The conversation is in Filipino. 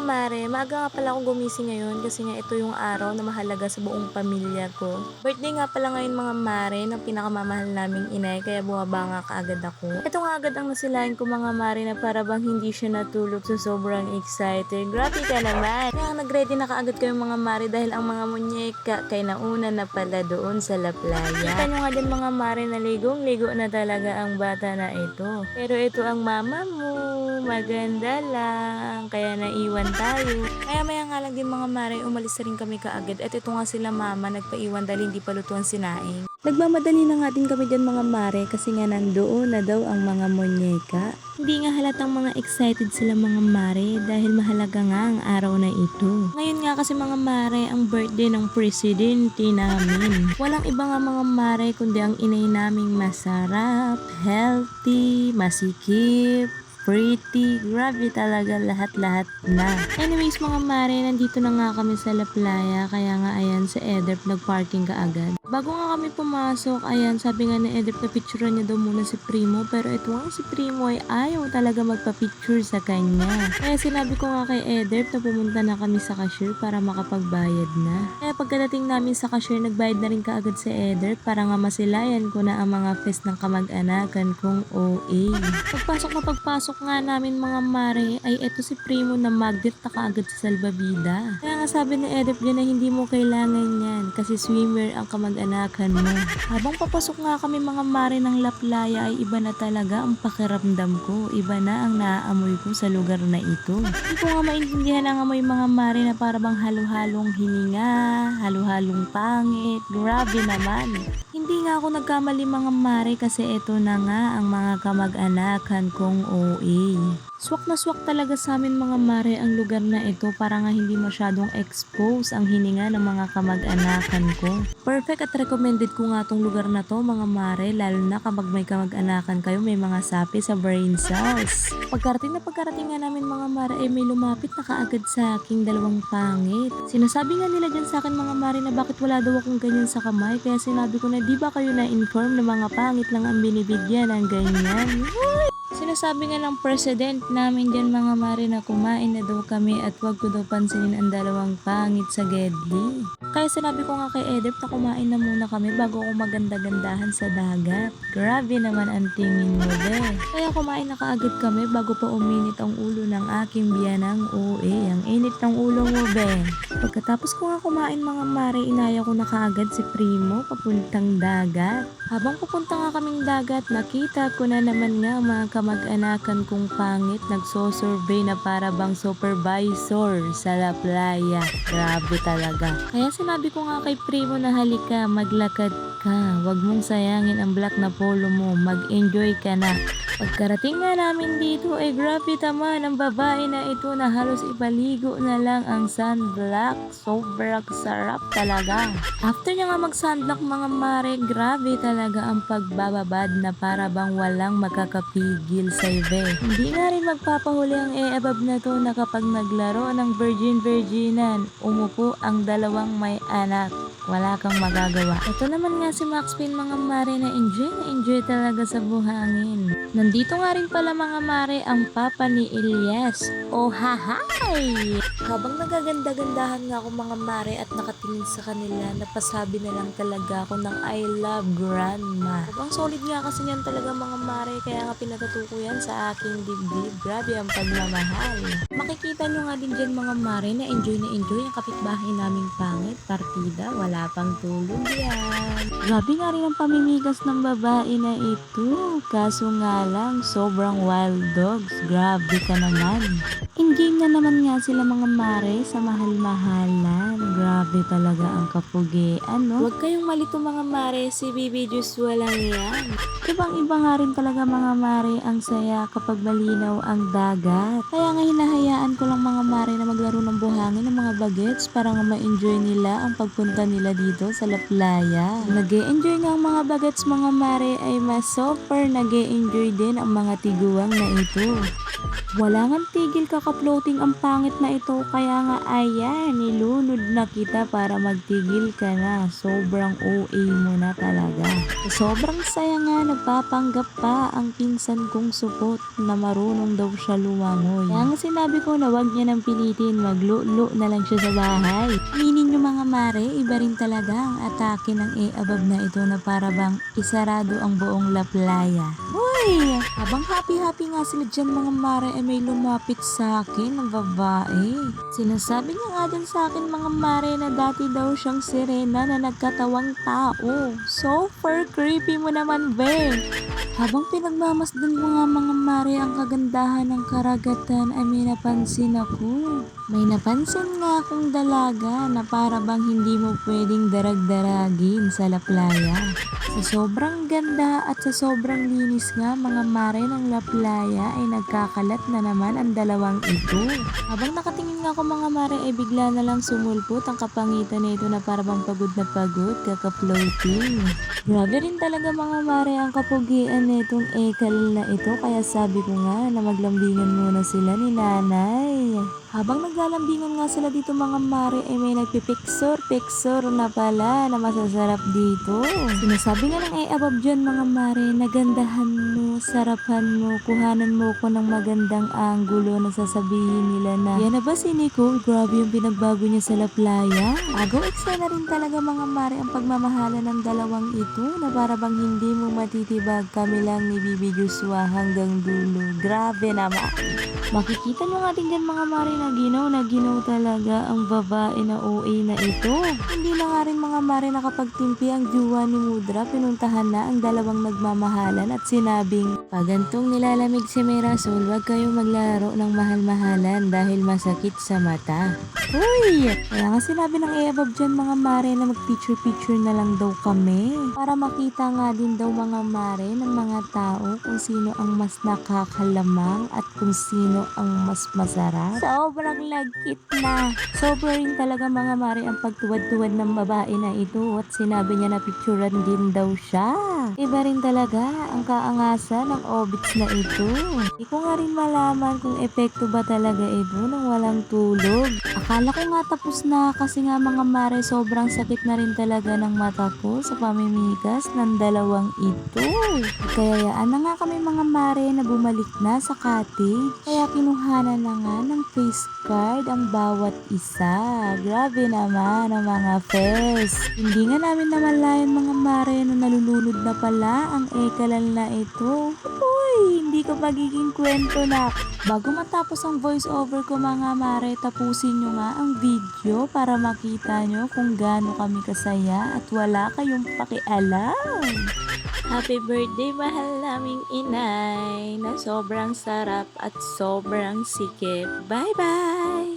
mare, maaga nga pala akong gumising ngayon kasi nga ito yung araw na mahalaga sa buong pamilya ko. Birthday nga pala ngayon mga mare ng pinakamamahal naming inay kaya bumaba nga kaagad ako. Ito nga agad ang nasilayan ko mga mare na para bang hindi siya natulog sa sobrang excited. Grabe ka naman! Kaya nag-ready na kaagad kayong mga mare dahil ang mga munyeka kay nauna na pala doon sa La Playa. Kita nyo nga din mga mare na ligong-ligo na talaga ang bata na ito. Pero ito ang mama mo, maganda lang, kaya naiwan tayo. Kaya maya nga lang din mga mare, umalis na rin kami kaagad at ito nga sila mama nagpaiwan dahil hindi pa lutuan sinaing. Nagmamadali na nga din kami dyan mga mare kasi nga nandoon na daw ang mga monyeka. Hindi nga halatang mga excited sila mga mare dahil mahalaga nga ang araw na ito. Ngayon nga kasi mga mare ang birthday ng presidente namin. Walang iba nga mga mare kundi ang inay naming masarap, healthy, masikip, pretty, grabe talaga lahat-lahat na. Anyways mga mare, nandito na nga kami sa La Playa, kaya nga ayan sa Edep nagparking kaagad. Bago nga kami pumasok, ayan sabi nga ni Edep na picturean niya daw muna si Primo, pero ito nga si Primo ay ayaw talaga magpa-picture sa kanya. Kaya sinabi ko nga kay Edep na pumunta na kami sa cashier para makapagbayad na. Kaya pagkadating namin sa cashier, nagbayad na rin kaagad si Edep para nga masilayan ko na ang mga fest ng kamag-anakan kong OA. Pagpasok nga namin mga mare ay eto si Primo na magnet na kaagad sa salbabida. Kaya nga sabi ni Edep dyan na hindi mo kailangan yan kasi swimmer ang kamag-anakan mo. Habang papasok nga kami mga mare ng La Playa ay iba na talaga ang pakiramdam ko. Iba na ang naaamoy ko sa lugar na ito. Hindi ko nga maintindihan ang amoy mga mare na para bang halo-halong hininga, halo-halong pangit. Grabe naman. Hindi nga ako nagkamali mga mare kasi ito na nga ang mga kamag-anakan kong OA. Swak na swak talaga sa amin mga mare ang lugar na ito para nga hindi masyadong expose ang hininga ng mga kamag-anakan ko. Perfect at recommended ko nga tong lugar na to mga mare, lalo na kapag may kamag-anakan kayo may mga sapi sa brain cells. Pagkarating nga namin mga mare ay may lumapit na kaagad sa aking dalawang pangit. Sinasabi nga nila dyan sa akin mga mare na bakit wala daw akong ganyan sa kamay, kaya sinabi ko na di ba kayo na-inform na mga pangit lang ang binibigyan ng ganyan. Sinasabi nga ng president namin dyan mga mare na kumain na daw kami at wag ko daw pansinin ang dalawang pangit sa Gedli. Kaya sinabi ko nga kay Edep na kumain na muna kami bago ako maganda-gandahan sa dagat. Grabe naman ang tingin mo be. Kaya kumain na kaagad kami bago pa uminit ang ulo ng aking biyanang OA. Ang init ng ulo mo be. Pagkatapos ko nga kumain mga mare, inaya ko na kaagad si Primo papuntang dagat. Habang pupunta nga kaming dagat, nakita ko na naman nga mga kamag-anakan kong pangit nagsosurvey na para bang supervisor sa La Playa. Grabe talaga. Kaya sinabi ko nga kay Primo na halika, maglakad ka. Huwag mong sayangin ang black na polo mo. Mag-enjoy ka na. Pagkarating nga namin dito ay grabe naman ang babae na ito na halos ipaligo na lang ang sunblock. Sobrang sarap talaga. After niya nga mag-sunblock mga mare, grabe talaga ang pagbababad na para bang walang makakapigil sa ibe. Hindi nga rin magpapahuli ang e-abab na to na kapag naglaro ng virginan, umupo ang dalawang may anak. Wala kang magagawa. Ito naman nga si Max Pin mga mare na enjoy talaga sa buhangin. Nandito nga rin pala mga mare ang papa ni Elias. Oh hahay! Habang nagaganda-gandahan nga ako mga mare at nakatingin sa kanila, napasabi na lang talaga ako ng I love grandma. Ang solid nga kasi niyan talaga mga mare, kaya nga pinatatuko yan sa aking dibdib. Grabe ang pagmamahal. Makikita nyo nga din dyan mga mare na enjoy ang kapitbahay naming pangit. Partida, wala pang tulog yan. Grabe nga rin ang pamimigas ng babae na ito. Kaso nga lang, sobrang wild dogs. Grabe ka naman. In-game na naman nga sila mga mare sa mahal-mahalan. Grabe talaga ang kapugian, no? Huwag kayong malito mga mare, si Bibi Joshua lang yan. Ibang-iba nga rin talaga mga mare ang saya kapag malinaw ang dagat. Kaya nga hinahayaan ko lang mga mare na maglaro ng buhangin ng mga bagets para nga ma-enjoy nila ang pagpunta nila dito sa La Playa. Nag-e-enjoy nga ang mga bagets mga mare ay mas super nag-e-enjoy din ang mga tiguang na ito. Wala ngang tigil kaka-floating ang pangit na ito, kaya nga ayan, nilunod na kita para magtigil ka na. Sobrang OA mo na talaga. Sobrang saya nga, nagpapanggap pa ang pinsan kong supot na marunong daw siya lumangoy. Kaya nga sinabi ko na wag niya nang pilitin, maglulo na lang siya sa bahay. Aminin nyo mga mare, iba rin talaga ang atake ng above na ito na para bang isarado ang buong La Playa. Hoy! Habang happy-happy nga sila dyan mga mare, may lumapit sa akin ng babae. Sinasabi niya nga dyan sa akin mga mare na dati daw siyang sirena na nagkatawang tao. Super creepy mo naman, be! Habang pinagmamasdan ko nga mga mare ang kagandahan ng karagatan ay may napansin ako. May napansin nga akong dalaga na para bang hindi mo pwedeng darag-daragin sa La Playa. Sa sobrang ganda at sa sobrang linis nga mga mare ng La Playa ay nagkakalat na naman ang dalawang ito. Habang nakatingin nga ako mga mare ay bigla na lang sumulpot ang kapangitan nito na para bang pagod na pagod, kaka-floating. Grabe rin talaga mga mare ang kapugian nitong ekal na ito, kaya sabi ko nga na maglambingan muna sila ni nanay. Habang naglalambingan nga sila dito mga mare ay may nagpipicture na pala na masasarap dito. Sinasabi nga ng above dyan mga mare, nagandahan mo, sarapan mo, kuhanan mo ko ng magandang anggulo na sasabihin nila na yan na ba si Nicole? Grabe yung pinagbago niya sa La Playa. Agaw eksena rin talaga mga mare ang pagmamahala ng dalawang ito na para bang hindi mo matitibag, kami lang ni Bibi Joshua hanggang dulo. Grabe naman. Makikita nyo nga din dyan mga mare na ginaw talaga ang babae na OA na ito. Hindi na nga rin mga mare nakapagtimpi ang jowa ni Mudra, pinuntahan na ang dalawang nagmamahalan at sinabing, pag gantong nilalamig si Mirasol, wag kayong maglaro ng mahal-mahalan dahil masakit sa mata. Uy! Kaya nga sinabi ng above dyan mga mare na mag-picture-picture na lang daw kami para makita nga din daw mga mare ng mga tao kung sino ang mas nakakalamang at kung sino ang mas masarap. Sobrang lagkit na. Sobra rin talaga mga mare ang pagtuwad-tuwad ng babae na ito at sinabi niya na picturean din daw siya. Iba rin talaga ang kaangasan ng obits na ito. Hindi ko nga rin malaman kung epekto ba talaga ito nang walang tulog. Akala ko nga tapos na kasi nga mga mare sobrang sakit na rin talaga ng mata ko sa pamimikas ng dalawang ito. Kaya yaan na nga kami mga mare na bumalik na sa cottage. Kaya kinuhanan na nga ng face card ang bawat isa. Grabe naman ang mga fes. Hindi nga namin namalayan mga mare na nalulunod na pala ang ekalal na ito. Uy, hindi ko magiging kwento na. Bago matapos ang voice over ko mga mare, tapusin nyo nga ang video para makita nyo kung gaano kami kasaya at wala kayong pakialam. Happy birthday mahal naming inay na sobrang sarap at sobrang sikip. Bye bye!